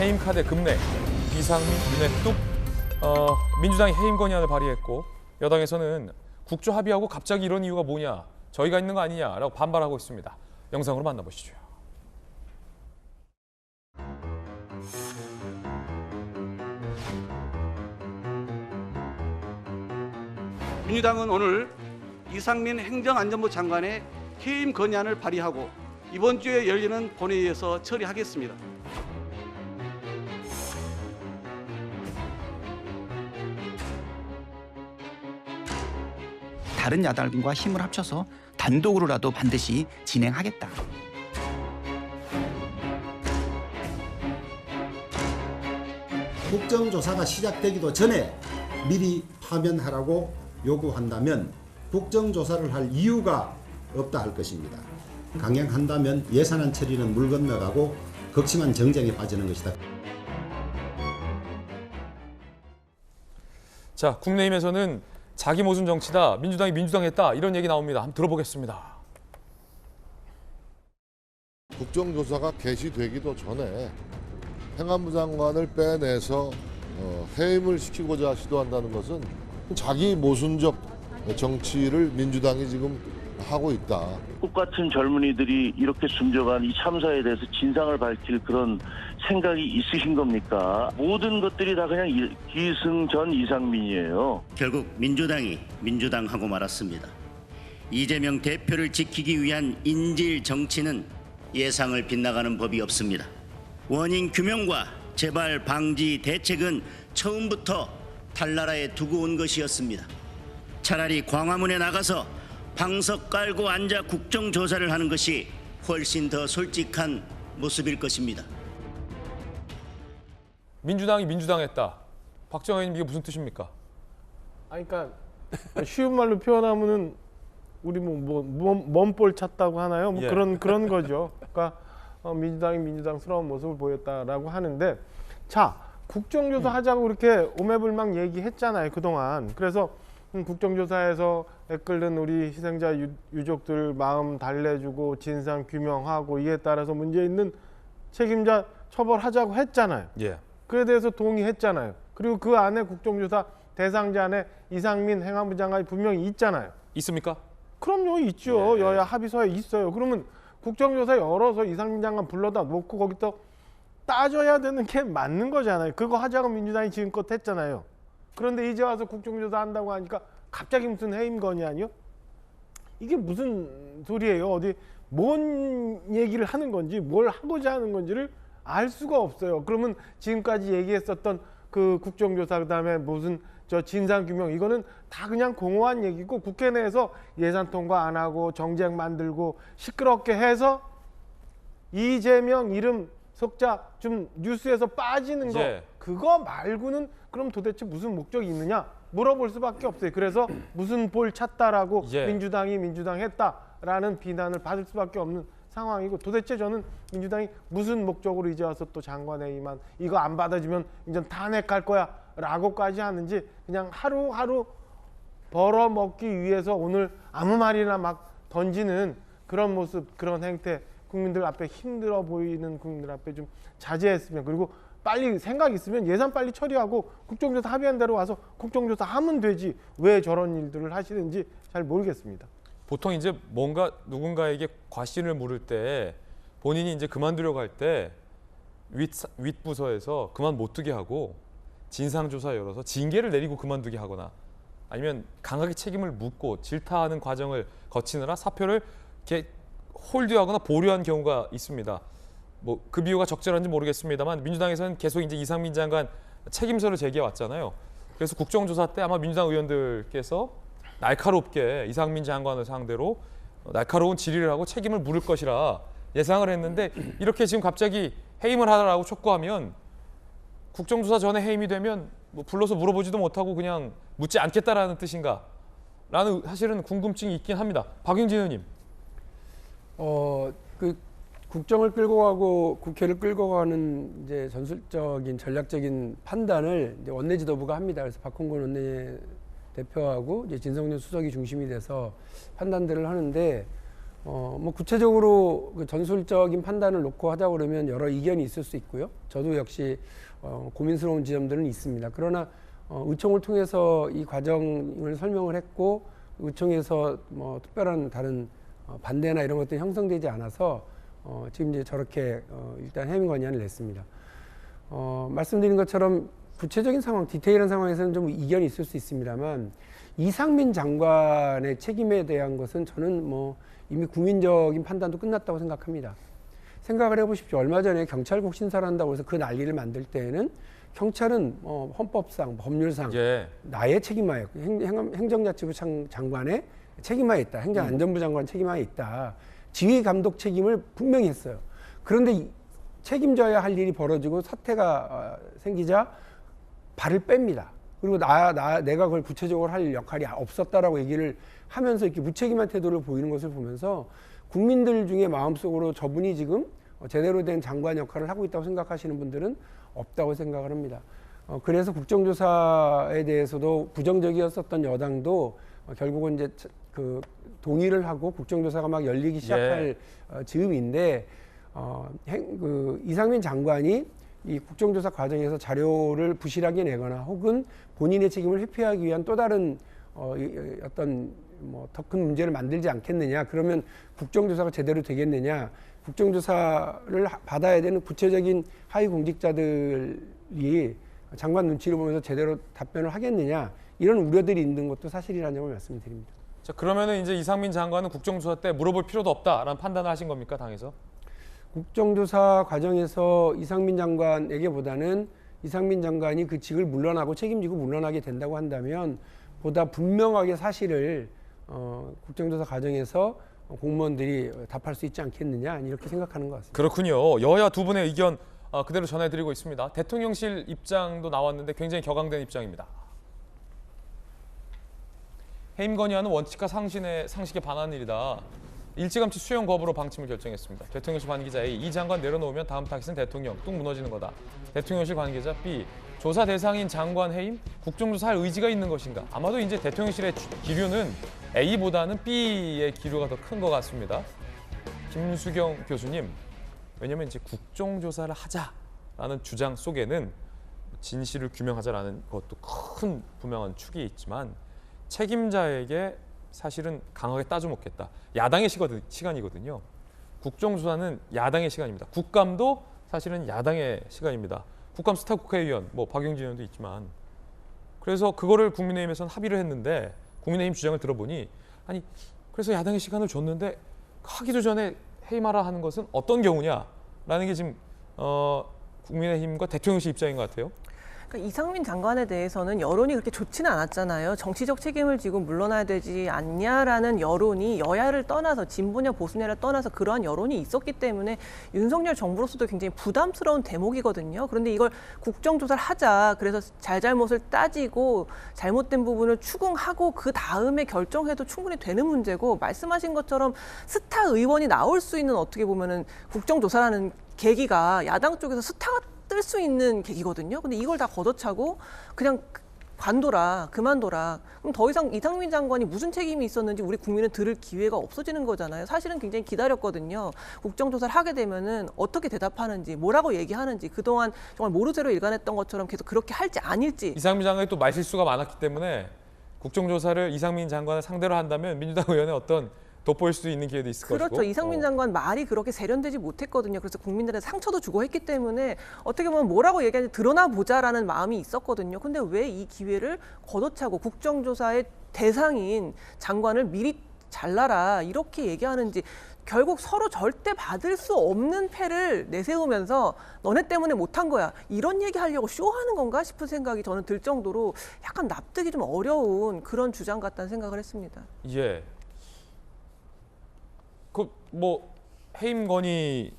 해임 카드 급내, 이상민, 윤핵뚝, 민주당이 해임 건의안을 발의했고 여당에서는 국조 합의하고 갑자기 이런 이유가 뭐냐, 저희가 있는 거 아니냐라고 반발하고 있습니다. 영상으로 만나보시죠. 민주당은 오늘 이상민 행정안전부 장관의 해임 건의안을 발의하고 이번 주에 열리는 본회의에서 처리하겠습니다. 다른 야당과 힘을 합쳐서 단독으로라도 반드시 진행하겠다. 국정조사가 시작되기도 전에 미리 파면하라고 요구한다면 국정조사를 할 이유가 없다 할 것입니다. 강행한다면 예산안 처리는 물 건너가고 극심한 정쟁에 빠지는 것이다. 자, 국내힘에서는 자기 모순 정치다, 민주당이 민주당 했다, 이런 얘기 나옵니다. 한번 들어보겠습니다. 국정조사가 개시되기도 전에 행안부 장관을 빼내서 해임을 시키고자 시도한다는 것은 자기 모순적 정치를 민주당이 지금 하고 있다. 꽃같은 젊은이들이 이렇게 숨져간 이 참사에 대해서 진상을 밝힐 그런 생각이 있으신 겁니까? 모든 것들이 다 그냥 기승전 이상민이에요. 결국 민주당이 민주당하고 말았습니다. 이재명 대표를 지키기 위한 인질 정치는 예상을 빗나가는 법이 없습니다. 원인 규명과 재발 방지 대책은 처음부터 달나라에 두고 온 것이었습니다. 차라리 광화문에 나가서 방석 깔고 앉아 국정조사를 하는 것이 훨씬 더 솔직한 모습일 것입니다. 민주당이 민주당했다. 박정현님, 이게 무슨 뜻입니까? 아니, 그러니까 쉬운 말로 표현하면은 우리 먼볼 찼다고 하나요? 뭐 예. 그런 거죠. 그러니까 민주당이 민주당스러운 모습을 보였다라고 하는데, 자, 국정조사 하자고 그렇게 오매불망 얘기했잖아요, 그동안. 그래서 국정조사에서 끓는 우리 희생자 유족들 마음 달래주고 진상 규명하고 이에 따라서 문제 있는 책임자 처벌하자고 했잖아요. 예. 그에 대해서 동의했잖아요. 그리고 그 안에 국정조사 대상자 안에 이상민 행안부 장관이 분명히 있잖아요. 있습니까? 그럼요, 있죠. 예. 여야 합의서에 있어요. 그러면 국정조사 열어서 이상민 장관 불러다 놓고 거기서 따져야 되는 게 맞는 거잖아요. 그거 하자고 민주당이 지금껏 했잖아요. 그런데 이제 와서 국정조사 한다고 하니까 갑자기 무슨 해임 건의안이요? 이게 무슨 소리예요? 어디 뭔 얘기를 하는 건지 뭘 하고자 하는 건지를 알 수가 없어요. 그러면 지금까지 얘기했었던 그 국정조사, 그다음에 무슨 진상규명, 이거는 다 그냥 공허한 얘기고, 국회 내에서 예산 통과 안 하고 정쟁 만들고 시끄럽게 해서 이재명 이름 석자 좀 뉴스에서 빠지는 거, 예. 그거 말고는 그럼 도대체 무슨 목적이 있느냐 물어볼 수밖에 없어요. 그래서 무슨 볼 찾다라고 예. 민주당이 민주당했다라는 비난을 받을 수밖에 없는 상황이고, 도대체 저는 민주당이 무슨 목적으로 이제 와서 또 장관회의만 이거 안 받아주면 이제 탄핵할 거야 라고까지 하는지, 그냥 하루하루 벌어먹기 위해서 오늘 아무 말이나 막 던지는 그런 모습, 그런 행태, 국민들 앞에 힘들어 보이는 국민들 앞에 좀 자제했으면, 그리고 빨리 생각 있으면 예산 빨리 처리하고 국정조사 합의한 대로 와서 국정조사 하면 되지, 왜 저런 일들을 하시는지 잘 모르겠습니다. 보통 이제 뭔가 누군가에게 과실을 물을 때 본인이 이제 그만두려고 할 때 윗부서에서 그만 못 두게 하고 진상조사 열어서 징계를 내리고 그만두게 하거나, 아니면 강하게 책임을 묻고 질타하는 과정을 거치느라 사표를 이렇게 홀드하거나 보류한 경우가 있습니다. 뭐 그 비유가 적절한지 모르겠습니다만 민주당에서는 계속 이제 이상민 장관 책임서를 제기해 왔잖아요. 그래서 국정조사 때 아마 민주당 의원들께서 날카롭게 이상민 장관을 상대로 날카로운 질의를 하고 책임을 물을 것이라 예상을 했는데, 이렇게 지금 갑자기 해임을 하라고 촉구하면 국정조사 전에 해임이 되면 뭐 불러서 물어보지도 못하고 그냥 묻지 않겠다라는 뜻인가? 라는 사실은 궁금증이 있긴 합니다. 박용진 의원님. 그 국정을 끌고 가고 국회를 끌고 가는 이제 전술적인 전략적인 판단을 이제 원내 지도부가 합니다. 그래서 박홍근 원내 대표하고 이제 진성준 수석이 중심이 돼서 판단들을 하는데, 뭐 구체적으로 그 전술적인 판단을 놓고 하자 그러면 여러 이견이 있을 수 있고요. 저도 역시 고민스러운 지점들은 있습니다. 그러나 의총을 통해서 이 과정을 설명을 했고 의총에서 뭐 특별한 다른 반대나 이런 것들이 형성되지 않아서 지금 이제 저렇게 일단 해임 건의안을 냈습니다. 말씀드린 것처럼 구체적인 상황, 디테일한 상황에서는 좀 이견이 있을 수 있습니다만 이상민 장관의 책임에 대한 것은 저는 뭐 이미 국민적인 판단도 끝났다고 생각합니다. 생각을 해보십시오. 얼마 전에 경찰국 신설을 한다고 해서 그 난리를 만들 때에는 경찰은 헌법상, 법률상 예. 나의 책임하에 행정자치부 장관의 책임하에 있다. 행정안전부 장관 책임하에 있다. 지휘 감독 책임을 분명히 했어요. 그런데 책임져야 할 일이 벌어지고 사태가 생기자 발을 뺍니다. 그리고 내가 그걸 구체적으로 할 역할이 없었다라고 얘기를 하면서 이렇게 무책임한 태도를 보이는 것을 보면서 국민들 중에 마음속으로 저분이 지금 제대로 된 장관 역할을 하고 있다고 생각하시는 분들은 없다고 생각을 합니다. 그래서 국정조사에 대해서도 부정적이었었던 여당도 결국은 이제 그 동의를 하고 국정조사가 막 열리기 시작할 즈음인데 이상민 장관이 이 국정조사 과정에서 자료를 부실하게 내거나 혹은 본인의 책임을 회피하기 위한 또 다른 어떤 뭐 더 큰 문제를 만들지 않겠느냐. 그러면 국정조사가 제대로 되겠느냐. 국정조사를 받아야 되는 구체적인 하위 공직자들이 장관 눈치를 보면서 제대로 답변을 하겠느냐. 이런 우려들이 있는 것도 사실이라는 점을 말씀드립니다. 자, 그러면은 이제 이상민 장관은 국정조사 때 물어볼 필요도 없다라는 판단을 하신 겁니까, 당에서? 국정조사 과정에서 이상민 장관에게보다는 이상민 장관이 그 직을 물러나고 책임지고 물러나게 된다고 한다면 보다 분명하게 사실을 국정조사 과정에서 공무원들이 답할 수 있지 않겠느냐 이렇게 생각하는 것 같습니다. 그렇군요. 여야 두 분의 의견 그대로 전해드리고 있습니다. 대통령실 입장도 나왔는데 굉장히 격앙된 입장입니다. 해임 건의안은 원칙과 상식에 반하는 일이다. 일찌감치 수용 거부로 방침을 결정했습니다. 대통령실 관계자 A, 이 장관 내려놓으면 다음 타깃은 대통령, 뚝 무너지는 거다. 대통령실 관계자 B, 조사 대상인 장관 해임, 국정조사할 의지가 있는 것인가? 아마도 이제 대통령실의 기류는 A보다는 B의 기류가 더 큰 것 같습니다. 김수경 교수님, 왜냐하면 이제 국정조사를 하자라는 주장 속에는 진실을 규명하자라는 것도 큰 분명한 축이 있지만 책임자에게 사실은 강하게 따져먹겠다. 야당의 시간이거든요. 국정조사는 야당의 시간입니다. 국감도 사실은 야당의 시간입니다. 국감 스타 국회의원, 뭐 박용진 의원도 있지만 그래서 그거를 국민의힘에서는 합의를 했는데 국민의힘 주장을 들어보니 아니 그래서 야당의 시간을 줬는데 하기도 전에 해임하라 하는 것은 어떤 경우냐라는 게 지금 국민의힘과 대통령실 입장인 것 같아요. 그러니까 이상민 장관에 대해서는 여론이 그렇게 좋지는 않았잖아요. 정치적 책임을 지고 물러나야 되지 않냐라는 여론이 여야를 떠나서 진보냐 보수냐를 떠나서 그러한 여론이 있었기 때문에 윤석열 정부로서도 굉장히 부담스러운 대목이거든요. 그런데 이걸 국정조사를 하자. 그래서 잘잘못을 따지고 잘못된 부분을 추궁하고 그 다음에 결정해도 충분히 되는 문제고 말씀하신 것처럼 스타 의원이 나올 수 있는 어떻게 보면은 국정조사라는 계기가 야당 쪽에서 스타가 뜰 수 있는 계기거든요. 근데 이걸 다 걷어차고 그냥 그만둬라. 그럼 더 이상 이상민 장관이 무슨 책임이 있었는지 우리 국민은 들을 기회가 없어지는 거잖아요. 사실은 굉장히 기다렸거든요. 국정조사를 하게 되면은 어떻게 대답하는지, 뭐라고 얘기하는지, 그동안 정말 모르쇠로 일관했던 것처럼 계속 그렇게 할지 아닐지. 이상민 장관이 또 말실수가 많았기 때문에 국정조사를 이상민 장관을 상대로 한다면 민주당 의원의 어떤 돋보일 수도 있는 기회도 있을 것이고. 그렇죠. 이상민 장관 말이 그렇게 세련되지 못했거든요. 그래서 국민들의 상처도 주고 했기 때문에 어떻게 보면 뭐라고 얘기하는지 드러나 보자라는 마음이 있었거든요. 근데 왜 이 기회를 걷어차고 국정조사의 대상인 장관을 미리 잘라라 이렇게 얘기하는지 결국 서로 절대 받을 수 없는 패를 내세우면서 너네 때문에 못한 거야. 이런 얘기하려고 쇼하는 건가 싶은 생각이 저는 들 정도로 약간 납득이 좀 어려운 그런 주장 같다는 생각을 했습니다. 예. 뭐 해임 건의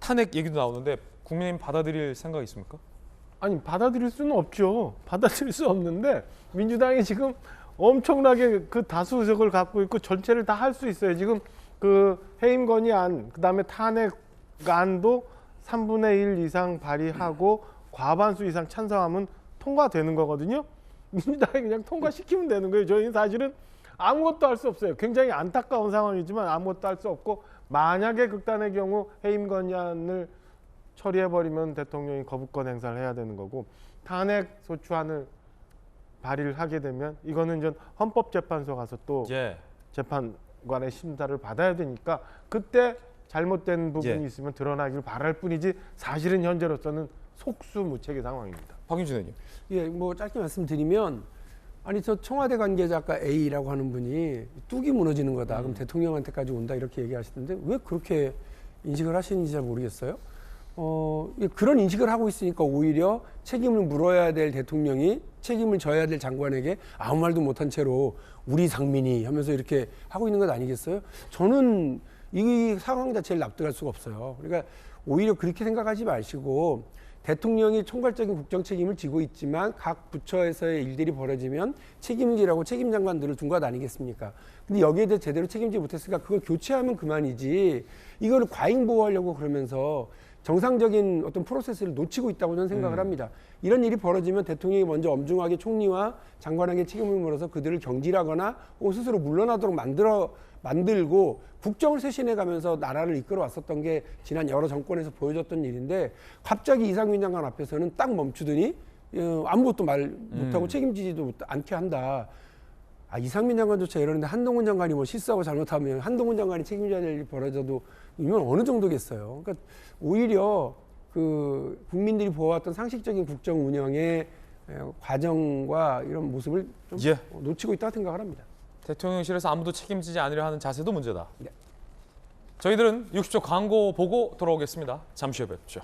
탄핵 얘기도 나오는데 국민의힘 받아들일 생각 있습니까? 아니 받아들일 수는 없죠. 받아들일 수 없는데 민주당이 지금 엄청나게 그 다수 의석을 갖고 있고 전체를 다 할 수 있어요. 지금 그 해임 건의안 그다음에 탄핵안도 3분의 1 이상 발의하고 과반수 이상 찬성하면 통과되는 거거든요. 민주당이 그냥 통과시키면 되는 거예요. 저희는 사실은 아무것도 할 수 없어요. 굉장히 안타까운 상황이지만 아무것도 할 수 없고 만약에 극단의 경우 해임 건의안을 처리해버리면 대통령이 거부권 행사를 해야 되는 거고 탄핵 소추안을 발의를 하게 되면 이거는 이제 헌법재판소 가서 또 예. 재판관의 심사를 받아야 되니까 그때 잘못된 부분이 예. 있으면 드러나기를 바랄 뿐이지 사실은 현재로서는 속수무책의 상황입니다. 박윤준 의원님. 예, 뭐 짧게 말씀드리면 아니 저 청와대 관계자 아까 A라고 하는 분이 뚝이 무너지는 거다. 그럼 대통령한테까지 온다 이렇게 얘기하시던데 왜 그렇게 인식을 하시는지 잘 모르겠어요. 그런 인식을 하고 있으니까 오히려 책임을 물어야 될 대통령이 책임을 져야 될 장관에게 아무 말도 못한 채로 우리 상민이 하면서 이렇게 하고 있는 것 아니겠어요? 저는 이 상황 자체를 납득할 수가 없어요. 그러니까 오히려 그렇게 생각하지 마시고 대통령이 총괄적인 국정 책임을 지고 있지만 각 부처에서의 일들이 벌어지면 책임지라고 책임 장관들을 둔 것 아니겠습니까? 근데 여기에 대해 제대로 책임지지 못했으니까 그걸 교체하면 그만이지 이거를 과잉 보호하려고 그러면서 정상적인 어떤 프로세스를 놓치고 있다고 저는 생각을 합니다. 이런 일이 벌어지면 대통령이 먼저 엄중하게 총리와 장관에게 책임을 물어서 그들을 경질하거나 혹은 스스로 물러나도록 만들고 국정을 쇄신해 가면서 나라를 이끌어 왔었던 게 지난 여러 정권에서 보여줬던 일인데 갑자기 이상민 장관 앞에서는 딱 멈추더니 아무것도 말 못하고 책임지지도 않게 한다. 이상민 장관조차 이러는데 한동훈 장관이 뭐 실수하고 잘못하면 한동훈 장관이 책임져야 될 일이 벌어져도 이건 어느 정도겠어요. 그러니까 오히려 그 국민들이 보아왔던 상식적인 국정 운영의 과정과 이런 모습을 좀 예. 놓치고 있다고 생각을 합니다. 대통령실에서 아무도 책임지지 않으려 하는 자세도 문제다. 네. 저희들은 60초 광고 보고 돌아오겠습니다. 잠시 후에 뵙죠.